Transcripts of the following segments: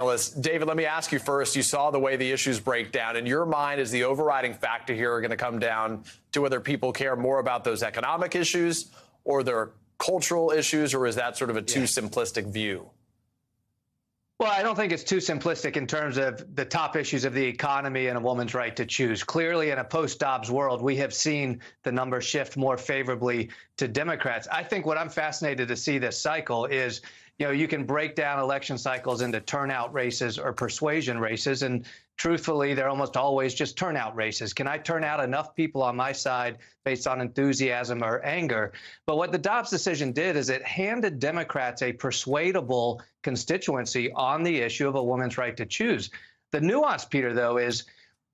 David, let me ask you first. You saw the way the issues break down. In your mind, is the overriding factor here going to come down to whether people care more about those economic issues or their cultural issues, or is that sort of a too simplistic view? Well, I don't think it's too simplistic in terms of the top issues of the economy and a woman's right to choose. Clearly, in a post-Dobbs world, we have seen the numbers shift more favorably to Democrats. I think what I'm fascinated to see this cycle is, you can break down election cycles into turnout races or persuasion races. And truthfully, they're almost always just turnout races. Can I turn out enough people on my side based on enthusiasm or anger? But what the Dobbs decision did is it handed Democrats a persuadable constituency on the issue of a woman's right to choose. The nuance, Peter, though, is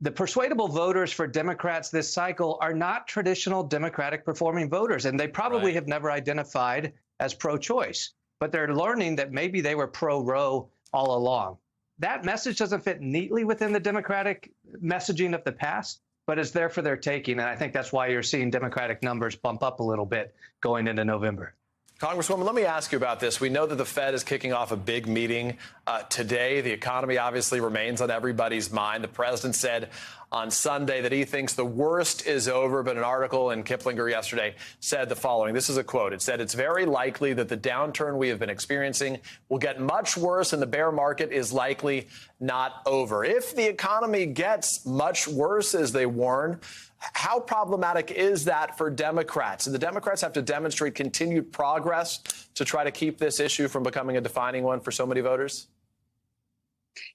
the persuadable voters for Democrats this cycle are not traditional Democratic performing voters, and they probably have never identified as pro-choice. But they're learning that maybe they were pro-Roe all along. That message doesn't fit neatly within the Democratic messaging of the past, but it's there for their taking. And I think that's why you're seeing Democratic numbers bump up a little bit going into November. Congresswoman, let me ask you about this. We know that the Fed is kicking off a big meeting today. The economy obviously remains on everybody's mind. The president said on Sunday that he thinks the worst is over, but an article in Kiplinger yesterday said the following. This is a quote. It said, "It's very likely that the downturn we have been experiencing will get much worse and the bear market is likely not over." If the economy gets much worse, as they warn, how problematic is that for Democrats? And the Democrats have to demonstrate continued progress to try to keep this issue from becoming a defining one for so many voters?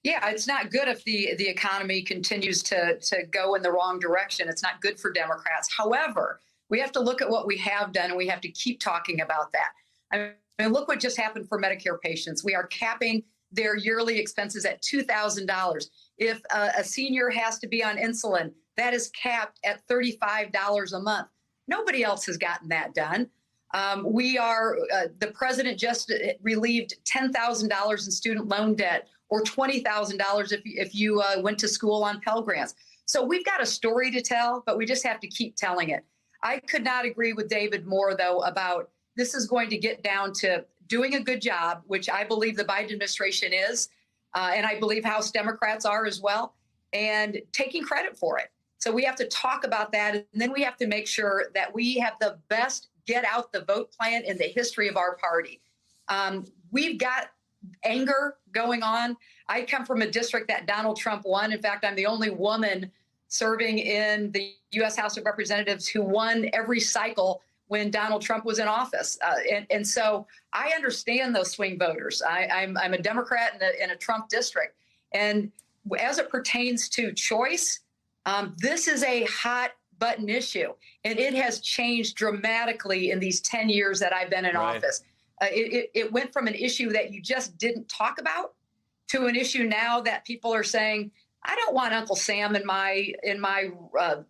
Yeah, it's not good if the economy continues to go in the wrong direction. It's not good for Democrats. However, we have to look at what we have done, and we have to keep talking about that. I mean, look what just happened for Medicare patients. We are capping their yearly expenses at $2,000. If a senior has to be on insulin, that is capped at $35 a month. Nobody else has gotten that done. The president just relieved $10,000 in student loan debt, or $20,000 if you went to school on Pell Grants. So we've got a story to tell, but we just have to keep telling it. I could not agree with David more, though, about this is going to get down to doing a good job, which I believe the Biden administration is, and I believe House Democrats are as well, and taking credit for it. So we have to talk about that, and then we have to make sure that we have the best get out the vote plan in the history of our party. We've got anger going on. I come from a district that Donald Trump won. In fact, I'm the only woman serving in the U.S. House of Representatives who won every cycle when Donald Trump was in office. And so I understand those swing voters. I'm a Democrat in a Trump district. And as it pertains to choice, this is a hot button issue, and it has changed dramatically in these 10 years that I've been in office. It went from an issue that you just didn't talk about to an issue now that people are saying, I don't want Uncle Sam in my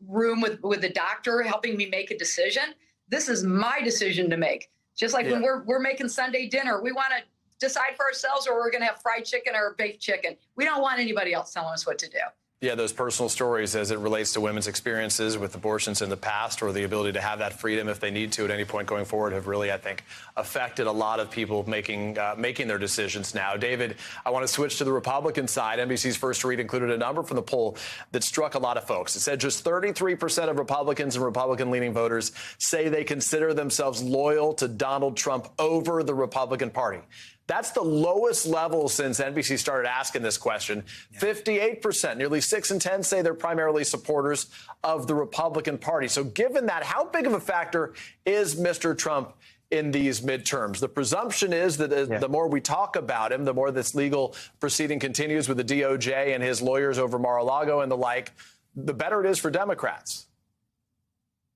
room with the doctor helping me make a decision. This is my decision to make. Just like when we're making Sunday dinner, we want to decide for ourselves, or we're going to have fried chicken or baked chicken. We don't want anybody else telling us what to do. Yeah, those personal stories as it relates to women's experiences with abortions in the past, or the ability to have that freedom if they need to at any point going forward, have really, I think, affected a lot of people making their decisions now. David, I want to switch to the Republican side. NBC's First Read included a number from the poll that struck a lot of folks. It said just 33% of Republicans and Republican-leaning voters say they consider themselves loyal to Donald Trump over the Republican Party. That's the lowest level since NBC started asking this question. 58%, nearly 6 in 10 say they're primarily supporters of the Republican Party. So given that, how big of a factor is Mr. Trump in these midterms? The presumption is that the more we talk about him, the more this legal proceeding continues with the DOJ and his lawyers over Mar-a-Lago and the like, the better it is for Democrats.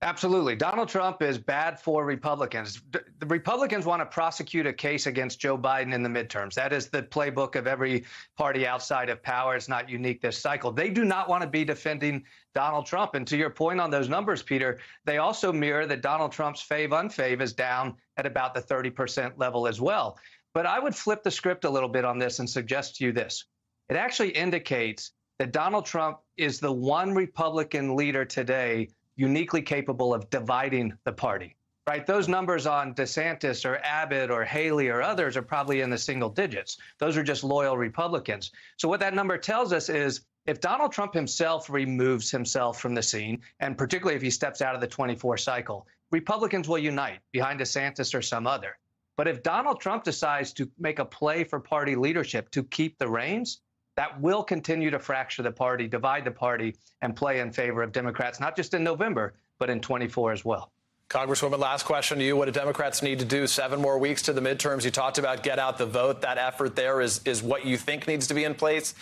Absolutely. Donald Trump is bad for Republicans. The Republicans want to prosecute a case against Joe Biden in the midterms. That is the playbook of every party outside of power. It's not unique this cycle. They do not want to be defending Donald Trump. And to your point on those numbers, Peter, they also mirror that Donald Trump's fave-unfave is down at about the 30% level as well. But I would flip the script a little bit on this and suggest to you this. It actually indicates that Donald Trump is the one Republican leader today uniquely capable of dividing the party. right? Those numbers on DeSantis or Abbott or Haley or others are probably in the single digits. Those are just loyal Republicans. So what that number tells us is if Donald Trump himself removes himself from the scene, and particularly if he steps out of the 24 cycle, Republicans will unite behind DeSantis or some other. But if Donald Trump decides to make a play for party leadership to keep the reins, that will continue to fracture the party, divide the party, and play in favor of Democrats, not just in November, but in 24 as well. Congresswoman, last question to you. What do Democrats need to do? 7 more weeks to the midterms. You talked about get out the vote. That effort there is what you think needs to be in place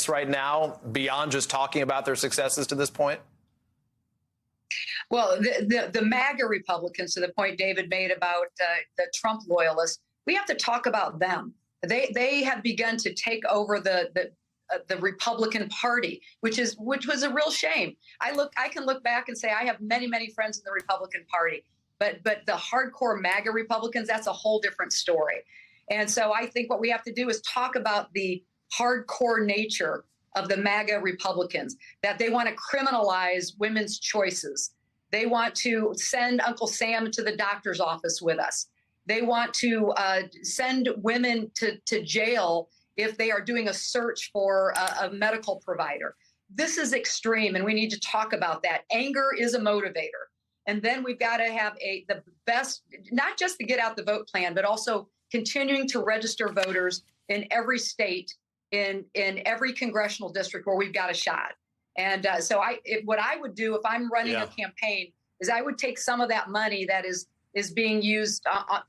right now, beyond just talking about their successes to this point? Well, the MAGA Republicans, to the point David made about the Trump loyalists, we have to talk about them. They have begun to take over the Republican Party, which was a real shame. I can look back and say I have many friends in the Republican Party, but the hardcore MAGA Republicans, that's a whole different story. And so I think what we have to do is talk about the hardcore nature of the MAGA Republicans, that they want to criminalize women's choices. They want to send Uncle Sam to the doctor's office with us. They want to send women to jail if they are doing a search for a medical provider. This is extreme, and we need to talk about that. Anger is a motivator. And then we've got to have the best, not just the get out the vote plan, but also continuing to register voters in every state, in every congressional district where we've got a shot. And so what I would do if I'm running a campaign is I would take some of that money that is being used,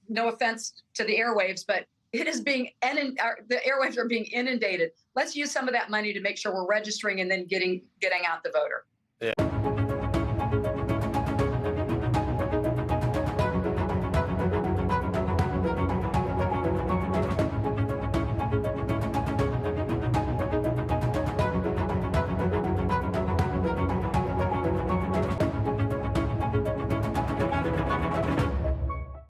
no offense to the airwaves, but it is being, the airwaves are being inundated. Let's use some of that money to make sure we're registering and then getting out the voter.